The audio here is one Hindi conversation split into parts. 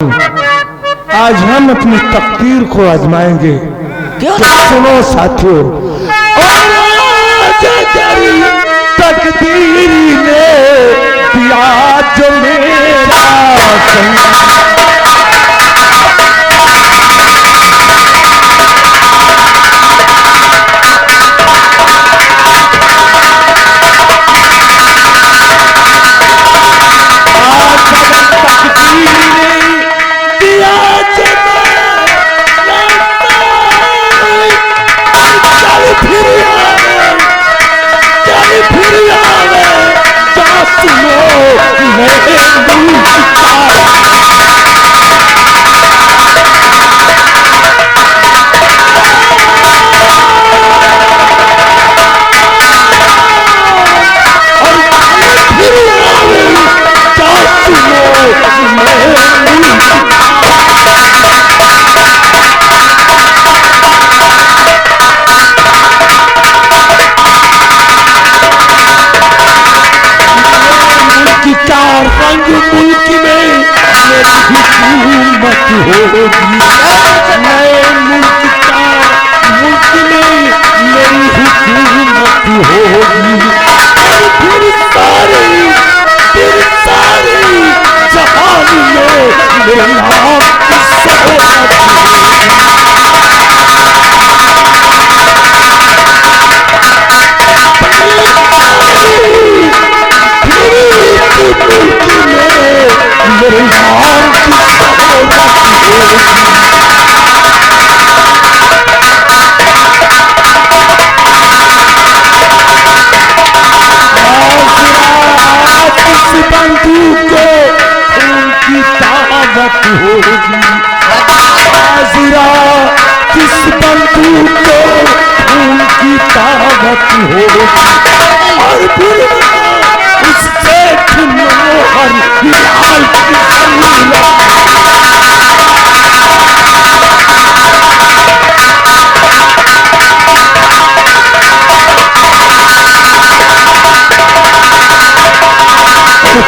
आज हम अपनी तकदीर को आजमाएंगे। क्यों? तो सुनो साथियों, तकदीर ने दिया जो मेरा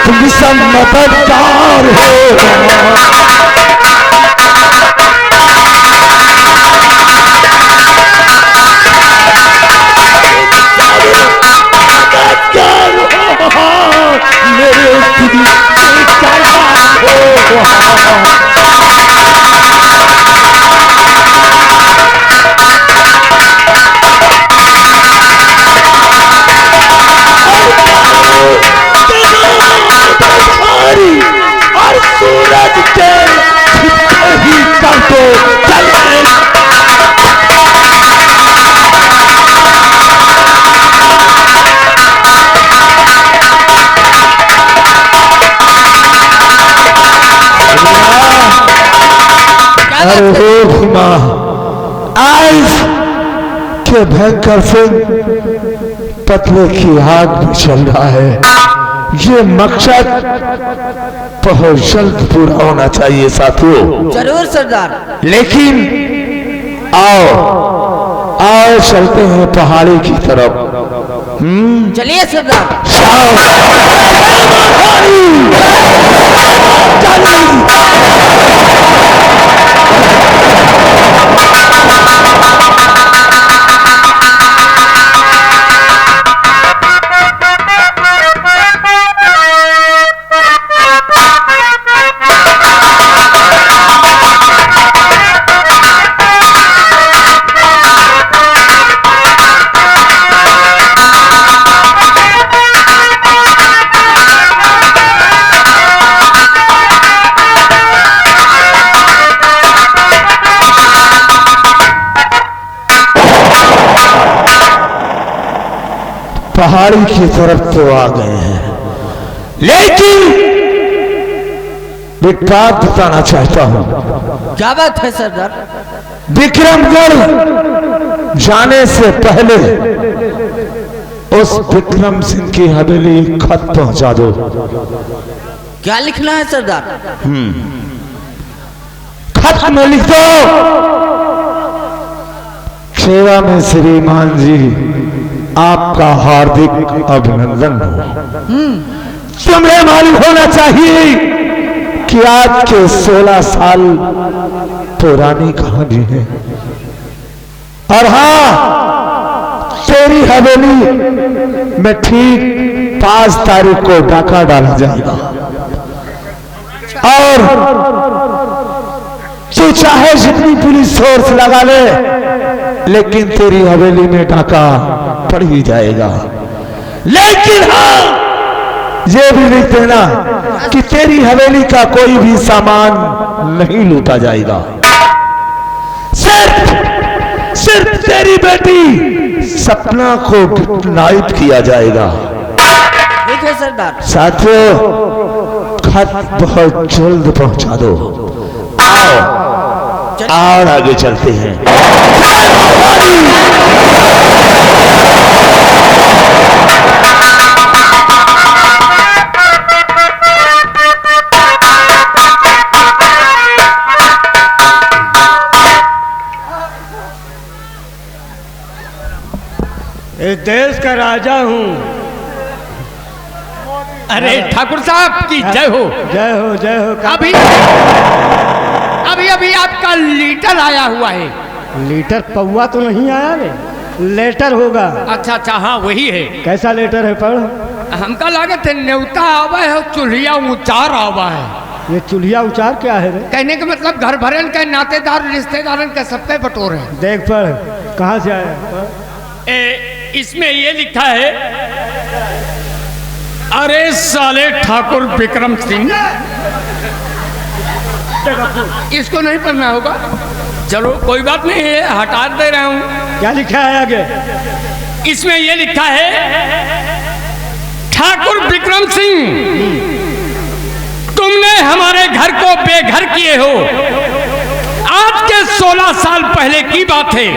तुम सब मददगार हो। मेरे दिल से और सूरज के ही कर दो चले। अरे भीमा, आज के भयंकर फिल्म पतले की आग में चल रहा है। ये मकसद बहुत जल्द पूरा होना चाहिए साथियों। जरूर सरदार। लेकिन आओ आओ चलते हैं पहाड़ी की तरफ। चलिए सरदार। पहाड़ी की तरफ तो आ गए हैं, लेकिन एक बात बताना चाहता हूं। क्या बात है सरदार? विक्रमगढ़ जाने से पहले उस विक्रम सिंह की हवेली खत पहुंचा दो। क्या लिखना है सरदार? खत में लिख दो, सेवा में श्रीमान जी आपका हार्दिक अभिनंदन हो। तुम्हें मालूम होना चाहिए कि आज के 16 साल पुरानी कहानी है। और हाँ, तेरी हवेली में ठीक 5 तारीख को डाका डाला जाएगा और तू चाहे जितनी पुलिस फोर्स लगा ले, लेकिन तेरी हवेली में डाका पड़ ही जाएगा। लेकिन हाँ, ये भी लिख देना कि तेरी हवेली का कोई भी सामान नहीं लूटा जाएगा। सिर्फ तेरी बेटी सपना को नाइट किया जाएगा। ठीक है सरदार। साथियों, खत बहुत जल्द पहुंचा दो। आओ और आगे चलते हैं। इस देश का राजा हूँ। अरे ठाकुर साहब की जय हो। जय हो जय हो। अभी अभी आपका लीटर आया हुआ है। लीटर पौवा तो नहीं आया रे, लेटर होगा। अच्छा अच्छा, हाँ वही है। कैसा लेटर है? पढ़। हमका लागत है न्योता आवा है और चूल्हिया उचार आवा है। ये चूल्हिया उचार क्या है रे? कहने का मतलब घर भरन के नातेदार रिश्तेदारन के सबके बटोर है। देख पढ़, कहाँ से आया? इसमें ये लिखा है, अरे साले ठाकुर विक्रम सिंह। इसको नहीं पढ़ना होगा, चलो कोई बात नहीं है, हटा दे रहा हूं। क्या लिखा है आगे? इसमें ये लिखा है, ठाकुर विक्रम सिंह, तुमने हमारे घर को बेघर किए हो। आज के 16 साल पहले की बात है,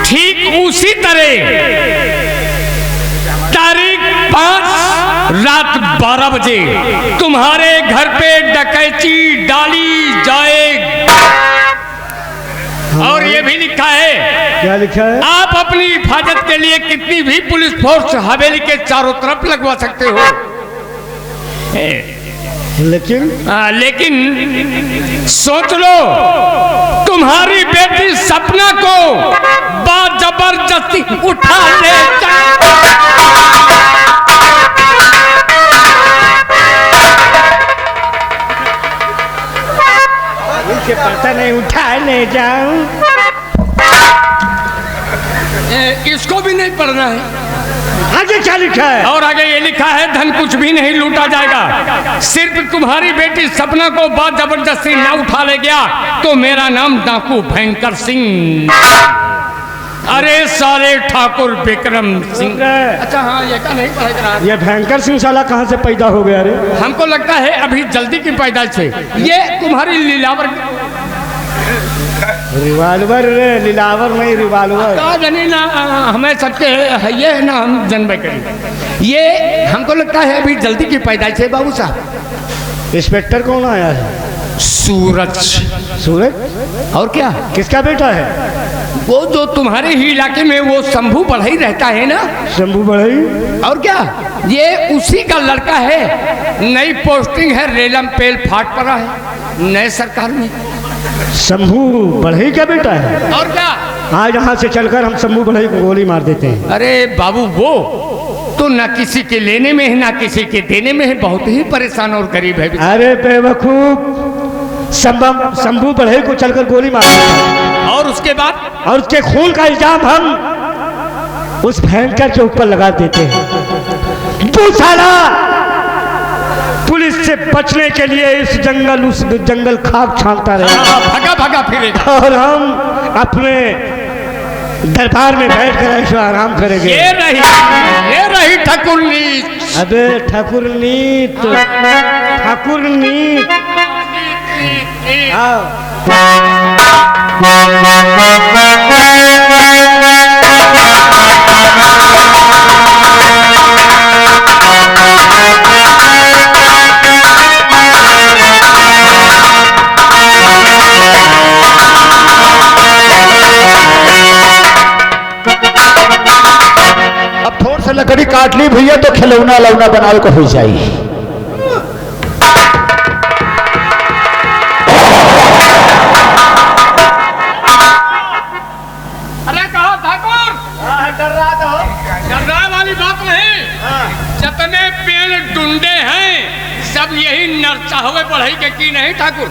ठीक उसी तरह तारीख 5 रात 12 बजे तुम्हारे घर पे डकैती डाली जाए। और ये भी लिखा है, क्या लिखा है? आप अपनी हिफाजत के लिए कितनी भी पुलिस फोर्स हवेली के चारों तरफ लगवा सकते हो। लेकिन सोच लो, तुम्हारी बेटी सपना को जबरदस्ती उठा ले मुझे पता नहीं, उठा ले जाऊं। इसको भी नहीं पढ़ना है। आगे क्या लिखा है? और आगे ये लिखा है, धन कुछ भी नहीं लूटा जाएगा, सिर्फ तुम्हारी बेटी सपना को बात जबरदस्ती ना उठा ले गया तो मेरा नाम डाकू भयंकर सिंह। अरे साले ठाकुर विक्रम सिंह। अच्छा हाँ, ये का नहीं पढ़ा। ये भयंकर सिंह साला कहाँ से पैदा हो गया रे? हमको लगता है अभी जल्दी की पैदाइश है। ये तुम्हारी लीलावर रिवाल्वर रे, लीलावर नहीं रिवाल्वर। जानी ना, हमें सबके ये है ना, हम जन्म करें। ये हमको लगता है अभी जल्दी की पैदाइश है बाबू साहब। इंस्पेक्टर कौन आया है? सूरज। सूरज? और क्या? किसका बेटा है? वो जो तुम्हारे ही इलाके में वो शंभू बढ़ई रहता है ना। शंभू बढ़ई? और क्या, ये उसी का लड़का है। नई पोस्टिंग है, रेलम पेल फाट पड़ा है नए सरकार में। शंभू बढ़ई का बेटा है? और क्या, आज यहाँ से चलकर हम शंभू बढ़ई को गोली मार देते हैं। अरे बाबू, वो तो ना किसी के लेने में है ना किसी के देने में है, बहुत ही परेशान और गरीब है। अरे बेवकूफ, शंभू बढ़ई को चलकर गोली मार देते हैं और उसके बाद, और उसके खून का इल्जाम हम उस भयंकर के ऊपर लगा देते हैं। तू साला पुलिस से बचने के लिए उस जंगल खाक छानता रहे, भगा भगा फिरेगा, और हम अपने दरबार में बैठ कर ऐसा आराम करेंगे। ये रही ठाकुरनीत। अबे ठाकुरनीत, ठाकुरनीत आओ। अब थोड़ा सा लकड़ी काट ली भैया तो खिलौना लौना बनावे को हो जाए। बढ़ाई के की नहीं ठाकुर।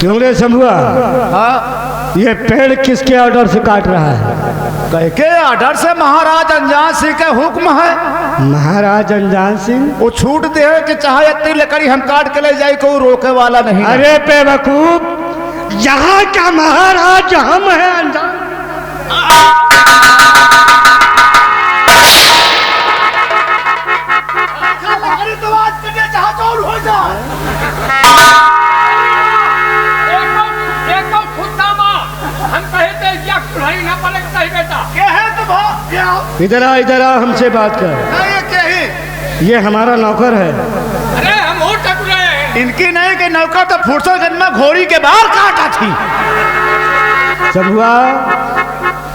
क्यों रे शंभुआ, हाँ, ये पेड़ किसके ऑर्डर से काट रहा है? कह के आर्डर से महाराज अनजान सिंह का हुक्म है। महाराज अनजान सिंह? वो छूट दे है कि चाहे इतनी लकड़ी हम काट के ले जाए, कोई रोके वाला नहीं। अरे बेवकूफ, यहाँ का महाराज हम हैं अनजान। इधर आ हमसे बात कर। ये हमारा नौकर है। अरे हम और ठाकुर हैं। इनकी नहीं कि नौकर तो फुर्सत में घोड़ी के बाहर काटा थी। शंभुआ,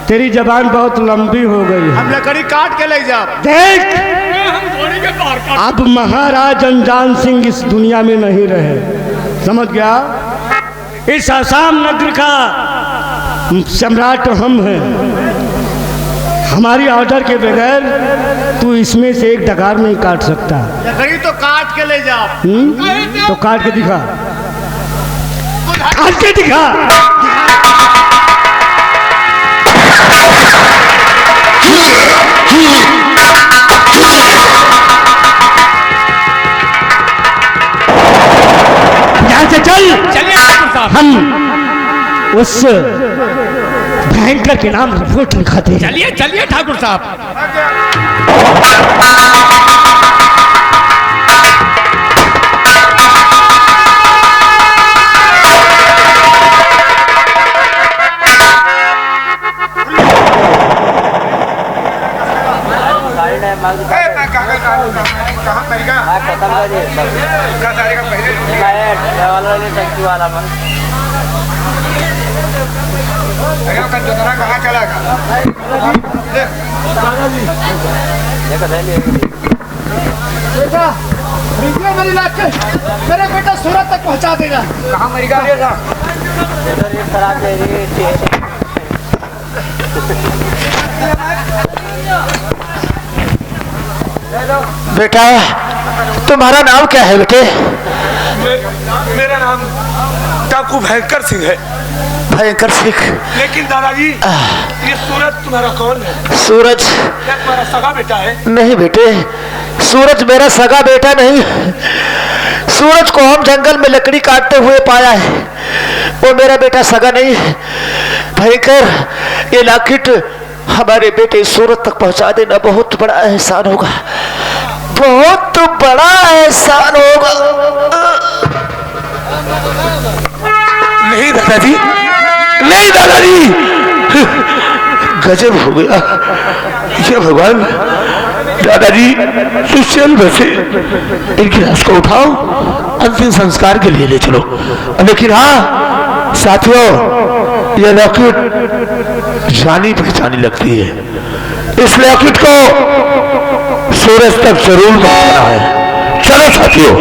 तेरी जबान बहुत लंबी हो गई है। हम लकड़ी काट के ले जाओ। देख, हम घोड़ी के बाहर काट। अब महाराज अनजान सिंह इस दुनिया में नहीं रहे, समझ गया? इस आसाम नगर का सम्राट हम हैं। हमारी ऑर्डर के बगैर तू इसमें से एक डगार नहीं काट सकता। लकड़ी तो काट के ले जाओ। तो काट के दिखा, काट के दिखा। यहाँ से चल। चलिए ठाकुर साहब। हम उस भयंकर के नाम रिपोर्ट लिखाते हैं। चलिए चलिए ठाकुर साहब। मेरे बेटा सूरत तक पहुंचा देगा। कहाँ मेरी गाड़ी है? बेटा, तुम्हारा नाम क्या है बेटे? मेरा नाम डाकू भयंकर सिंह है। भयंकर सिंह? लेकिन दादाजी, ये सूरज तुम्हारा कौन है? सूरज? क्या तुम्हारा सगा बेटा है? नहीं बेटे, सूरज मेरा सगा बेटा नहीं। सूरज को हम जंगल में लकड़ी काटते हुए पाया है, वो मेरा बेटा सगा नहीं। भयंकर, ये लॉकेट हमारे बेटे सूरज तक पहुंचा देना बहुत बड़ा एहसान होगा, बहुत बड़ा एहसान होगा। नहीं दादाजी, नहीं दादाजी, गजब हो गया ये भगवान। दादाजी तू चल, वैसे इनकी लाश को उठाओ, अंतिम संस्कार के लिए ले चलो। लेकिन हाँ साथियों, ये लॉकेट जानी पहचानी लगती है। इस लॉकेट को सूरज तक जरूर पहुंचाना है। चलो साथियों।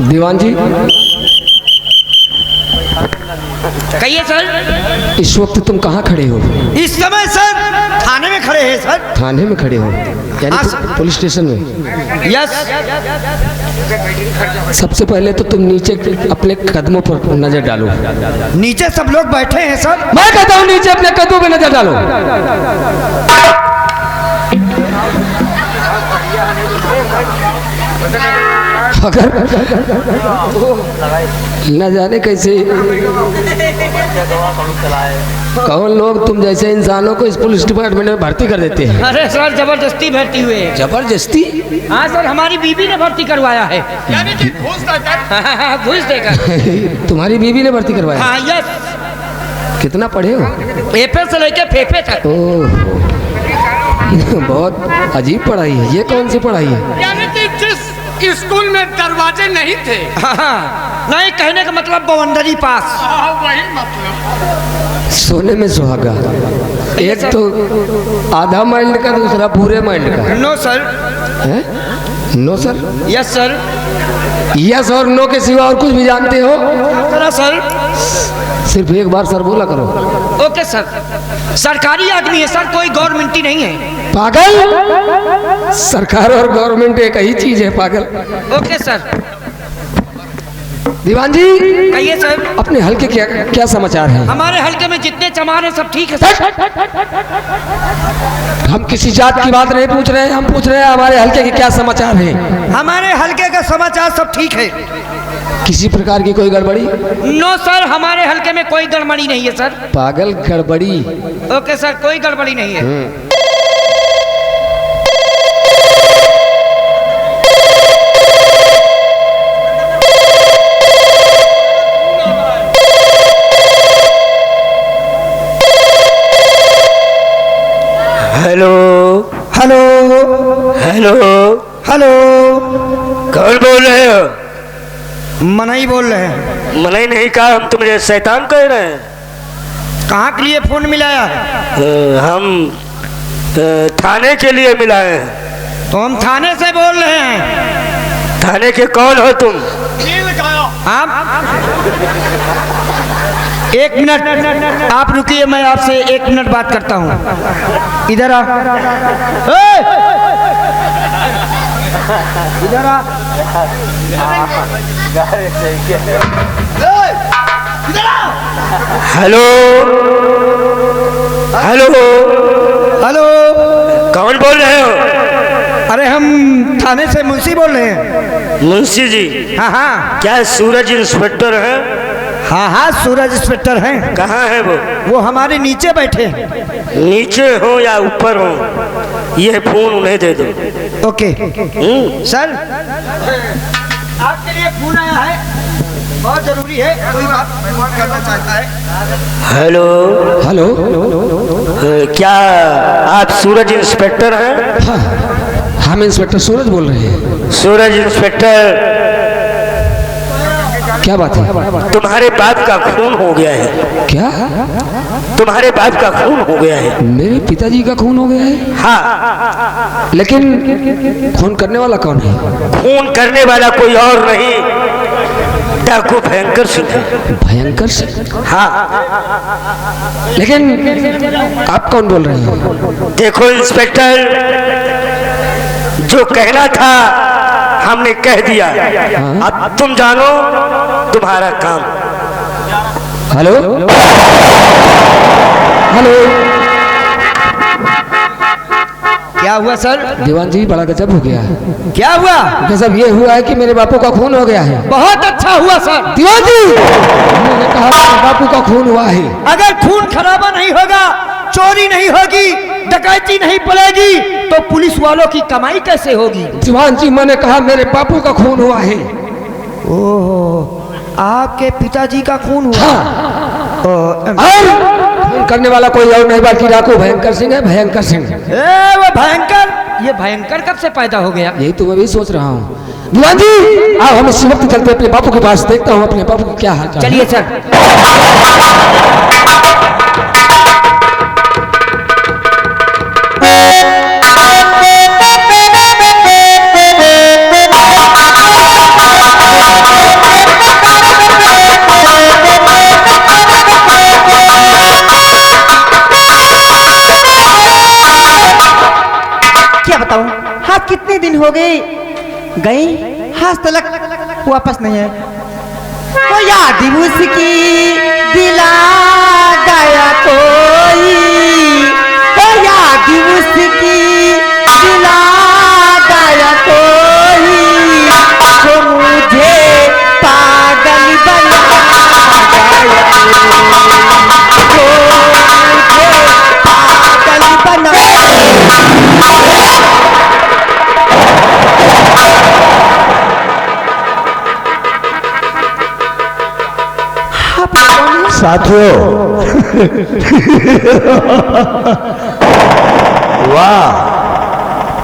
दीवान जी, कहिए सर। इस वक्त तुम कहाँ खड़े हो? इस समय सर थाने में खड़े हैं सर। थाने में खड़े हो यानी हाँ, सर। पुलिस स्टेशन में? यस। सबसे पहले तो तुम नीचे अपने कदमों पर नजर डालो। नीचे सब लोग बैठे हैं सर। मैं कहता हूँ नीचे अपने कदमों पे नजर डालो। अगर न जाने कैसे कौन लोग तुम जैसे इंसानों को इस पुलिस डिपार्टमेंट में भर्ती कर देते हैं। अरे सर जबरदस्ती भर्ती हुए हैं। जबरदस्ती? हाँ सर, हमारी बीवी ने भर्ती करवाया है। यानी कि घूस देकर? घूस देकर। तुम्हारी बीवी ने भर्ती करवाया? हाँ यस। कितना पढ़े हो? पेपर से लेके फेफे तक। ओह, बहुत अजीब पढ़ाई है। ये कौन सी पढ़ाई है? यानी कि जिस स्कूल में दरवाजे नहीं थे। हाँ, नहीं कहने का मतलब बाउंड्री पास। वही मतलब। सोने में सुहागा। एक तो आधा माइंड का, दूसरा पूरे माइंड का। No sir. है? No sir? Yes sir. Yes और नो के सिवा और कुछ भी जानते हो? जरा सर। सिर्फ एक बार सर बोला करो। Okay sir. सरकारी आदमी है सर, कोई गवर्नमेंट नहीं है। पागल! सरकार और गवर्नमेंट एक ही चीज है पागल। Okay sir. दीवान जी कहिए सर। अपने हल्के क्या क्या समाचार हैं? हमारे हल्के में जितने चमार हैं सब ठीक है सर। हम किसी जात की बात नहीं पूछ रहे हैं, हम पूछ रहे हैं हमारे हल्के के क्या समाचार हैं। हमारे हल्के का समाचार सब ठीक है। किसी प्रकार की कोई गड़बड़ी? नो सर, हमारे हल्के में कोई गड़बड़ी नहीं है सर। पागल, गड़बड़ी? ओके सर, कोई गड़बड़ी नहीं है। Hello hello hello hello. कौन बोल रहे हो? मनाई बोल रहे हैं। मनाई नहीं कहा, हम तुम्हें शैतान कह रहे हैं। कहाँ के लिए फोन मिलाया है? हम थाने के लिए मिलाए हैं। तो हम थाने से बोल रहे हैं। थाने के कौन हो तुम? आप एक मिनट आप रुकिए, मैं आपसे एक मिनट बात करता हूँ। इधर आ। इधर आ। Hello hello hello. कौन बोल रहे हो? अरे हम थाने से मुंशी बोल रहे हैं। मुंशी जी? हाँ हाँ। क्या सूरज इंस्पेक्टर है? हाँ हाँ, सूरज इंस्पेक्टर हैं। कहाँ है वो हमारे नीचे बैठे हैं। नीचे हो या ऊपर हो, ये फोन उन्हें दे दो। ओके सर, आपके लिए फोन आया है, बहुत जरूरी है, कोई बात करना चाहता है। Hello hello. क्या आप सूरज इंस्पेक्टर हैं? हाँ, हम इंस्पेक्टर सूरज बोल रहे हैं। सूरज इंस्पेक्टर, क्या बात है? तुम्हारे बाप का खून हो गया है। क्या? तुम्हारे बाप का खून हो गया है। मेरे पिताजी का खून हो गया है? हाँ। लेकिन खून करने वाला कौन है? खून करने वाला कोई और नहीं, डाकू भयंकर सिंह है। भयंकर सिंह? हाँ। लेकिन आप कौन बोल रहे हैं? देखो इंस्पेक्टर, जो कहना था हमने कह दिया। अब तुम जानो तुम्हारा काम। Hello hello. क्या हुआ सर? दीवान जी बड़ा गजब हो गया है। क्या हुआ? गजब ये हुआ है कि मेरे बापू का खून हो गया है। बहुत अच्छा हुआ सर। दीवान जी, मैंने कहा मेरे बापू का खून हुआ है। अगर खून खराबा नहीं होगा, चोरी नहीं होगी, डकैती नहीं पड़ेगी, तो पुलिस वालों की कमाई कैसे होगी? दीवान जी, मैंने कहा मेरे बापू का खून हुआ है। ओह, आपके पिताजी का खून हुआ? हाँ। और खून करने वाला कोई और नहीं बल्कि डाकू भयंकर सिंह है। भयंकर सिंह। वो भयंकर, ये भयंकर कब से पैदा हो गया? यही तो मैं भी सोच रहा हूँ। दीवान जी, आओ हम इसी वक्त चलते अपने बापू के पास, देखता हूँ अपने बापू का क्या हाल चाल है। चलिए सर। हो गई, गई आज तक वापस नहीं है। तो याद उसकी दिला गया कोई, तो याद उसकी दिला गया कोई, तो मुझे पागल बना गया कोई, तो मुझे पागल बना। साथियों, वाह,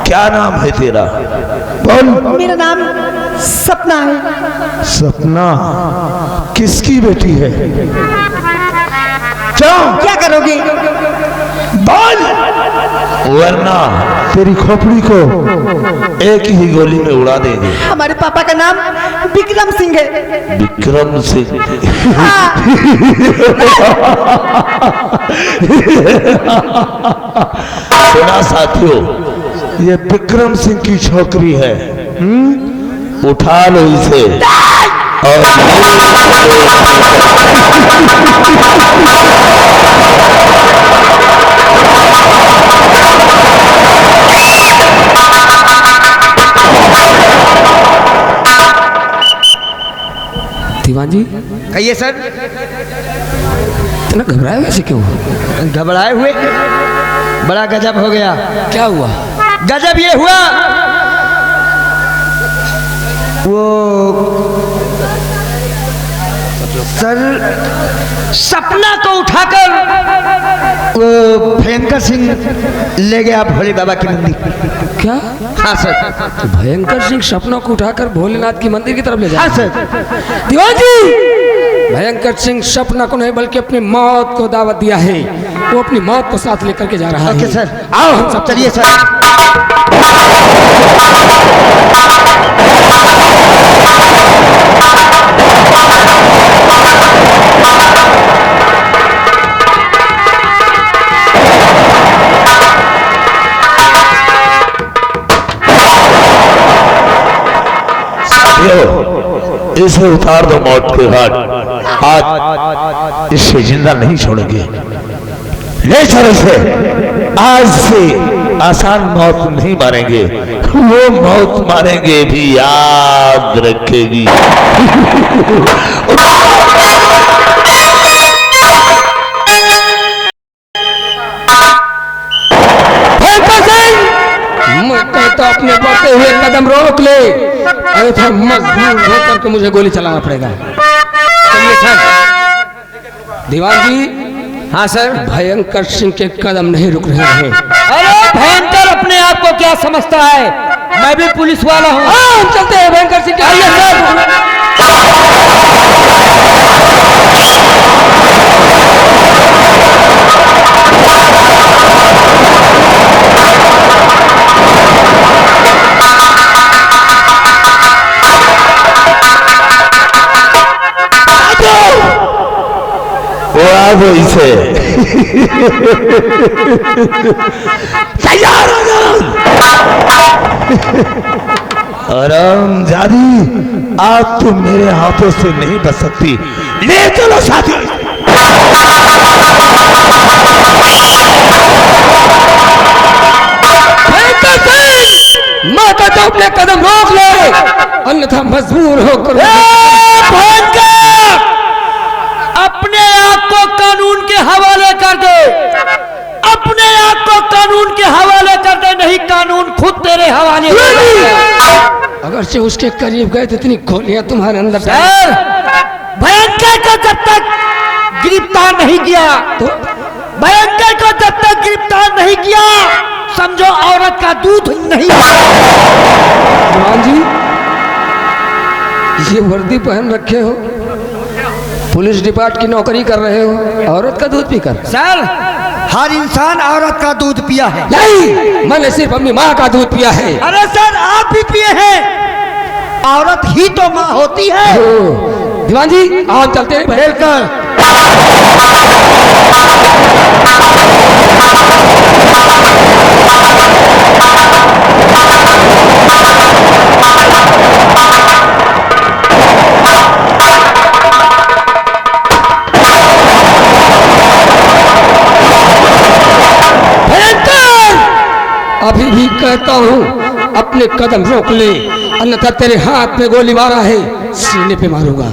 क्या नाम है तेरा? बोल। मेरा नाम सपना है। सपना किसकी बेटी है? जाओ। क्या करोगे? बोल, वरना तेरी खोपड़ी को एक ही गोली में उड़ा देंगे। हमारे पापा का नाम विक्रम सिंह है। विक्रम सिंह? सुना साथियों, ये विक्रम सिंह की छोकरी है। उठा लो इसे और दीवान जी, कहिए सर। इतना घबराए वैसे क्यों? घबराए हुए? बड़ा गजब हो गया। क्या हुआ? गजब ये हुआ, वो सर सपना को उठाकर वो भयंकर सिंह ले गया भोले बाबा की मंदिर। क्या? हाँ सर। तो भयंकर सिंह सपनों को उठाकर भोलेनाथ की मंदिर की तरफ ले हाँ जाए? सर। दीवान जी, भयंकर सिंह सपना को नहीं बल्कि अपनी मौत को दावत दिया है। वो अपनी मौत को साथ लेकर के जा रहा है। ओके सर, आओ हम सब चलिए सर। इसे उतार दो मौत के घाट। आज इसे जिंदा नहीं छोड़ेंगे। ले चलो इसे। आज से आसान मौत नहीं मारेंगे, वो मौत मारेंगे भी, याद रखेगी। मैं कहता अपने बढ़ते हुए कदम रोक ले, अन्यथा मजबूर होकर के मुझे गोली चलाना पड़ेगा। चलिए सर। दीवान जी। हाँ सर। भयंकर सिंह के कदम नहीं रुक रहे हैं। अरे भयंकर अपने आप को क्या समझता है? मैं भी पुलिस वाला हूँ। हम चलते हैं भयंकर सिंह के। आइए सर। वो आ गई इसे। तैयार हो जाओ। हरामजादी, आज तुम मेरे हाथों से नहीं बच सकती। ले चलो साथियों। मैं कहता हूं अपने कदम रोक ले, अन्यथा मजबूर होकर। अपने आप को कानून के हवाले कर दे, अपने आप को कानून के हवाले कर दे, नहीं कानून खुद तेरे हवाले। अगर से उसके करीब गए तो इतनी गोलियां तुम्हारे अंदर। सर, भयंकर को जब तक गिरफ्तार नहीं किया, तो भयंकर को जब तक गिरफ्तार नहीं किया, समझो औरत का दूध नहीं। भगवान जी, ये वर्दी पहन रखे हो, पुलिस डिपार्ट की नौकरी कर रहे हो, औरत का दूध पीकर? सर, हर इंसान औरत का दूध पिया है। नहीं, मैंने सिर्फ अपनी माँ का दूध पिया है। अरे सर, आप भी पिए हैं। औरत ही तो माँ होती है। दीवान जी, आप चलते हैं। बिल्कुल। कहता हूँ अपने कदम रोक ले, अन्यथा तेरे हाथ में गोली मारा है, सीने पे मारूंगा।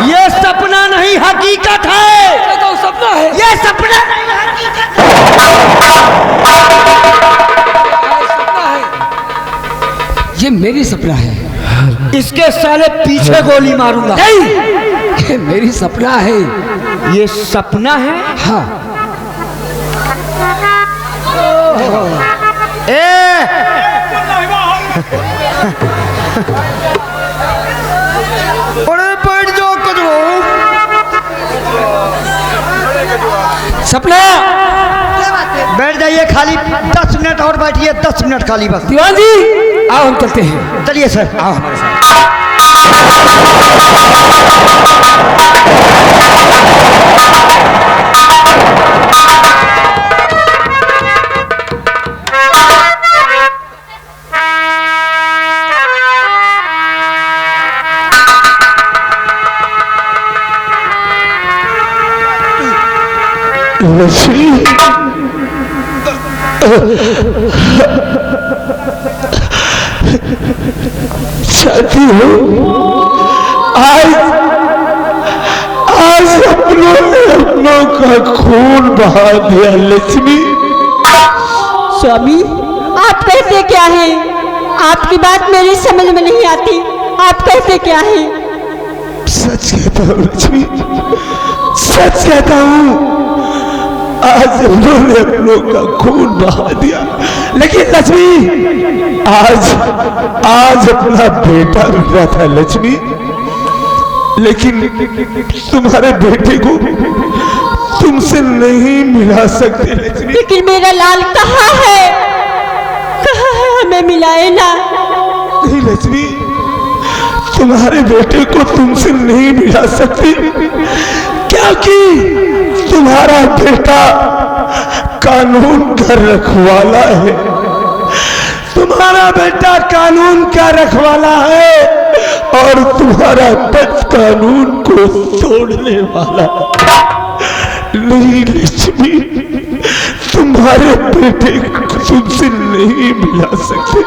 ये सपना नहीं हकीकत है। तो सपना है, ये सपना नहीं हकीकत है। सपना है, ये मेरी सपना है। इसके साले पीछे गोली मारूंगा। नहीं, ये मेरी सपना है। ये सपना है। हाँ, बड़े बैठ जाओ कदमो। सपना बैठ जाइए, खाली 10 मिनट और बैठिए, 10 मिनट खाली बस। दीवान जी आओ हम चलते हैं। चलिए सर, आओ हमारे साथ। लक्ष्मी, चाहती हूँ आज अपनों ने अपनों का खून बहा दिया। लक्ष्मी, स्वामी, आप कहते क्या हैं? आपकी बात मेरी समझ में नहीं आती। आप कहते क्या हैं? सच कहता हूँ लक्ष्मी, सच कहता हूँ। आज उन्होंने अपनों का खून बहा दिया, लेकिन लक्ष्मी आज अपना बेटा रुका था लक्ष्मी, लेकिन तुम्हारे बेटे को तुमसे नहीं मिला सकते लक्ष्मी। लेकिन मेरा लाल कहाँ है? कहाँ है? हमें मिलाए ना। नहीं लक्ष्मी, तुम्हारे बेटे को तुमसे नहीं मिला सकती, क्योंकि तुम्हारा बेटा कानून का रखवाला है। तुम्हारा बेटा कानून का रखवाला है और तुम्हारा पति कानून को तोड़ने वाला। नहीं लक्ष्मी, तुम्हारे बेटे को तुमसे नहीं मिला सकते।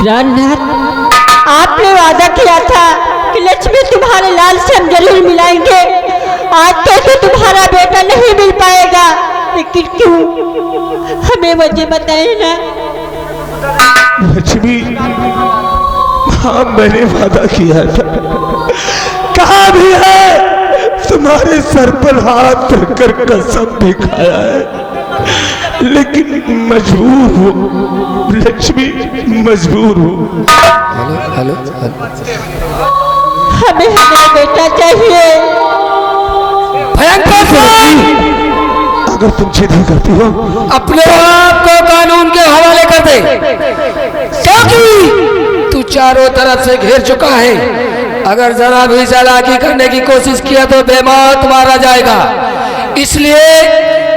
प्राणनाथ, आपने वादा किया था कि लक्ष्मी तुम्हारे लाल से हम जरूर मिलाएंगे। आज कैसे तुम्हारा बेटा नहीं मिल पाएगा? लेकिन क्यों? हमें वजह बताए ना। लक्ष्मी, हाँ मैंने वादा किया था। कहा भी है, तुम्हारे सर पर हाथ रखकर कसम भी खाया है, लेकिन मजबूर हूँ लक्ष्मी, मजबूर हूँ। हेलो, हमें हमारा बेटा चाहिए। भयंकर सिंह, अगर तुम जिद करती हो अपने आप को कानून के हवाले कर दे, क्योंकि तू चारों तरफ से घेर चुका है। अगर जरा भी चालाकी करने की कोशिश किया तो बेमौत मारा जाएगा। इसलिए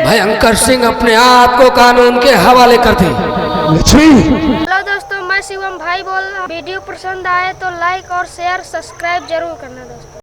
भयंकर सिंह अपने आप को कानून के हवाले कर दे। लक्ष्मी, हेलो दोस्तों, मैं शिवम भाई बोल रहा हूँ। वीडियो पसंद आए तो लाइक और शेयर सब्सक्राइब जरूर करना।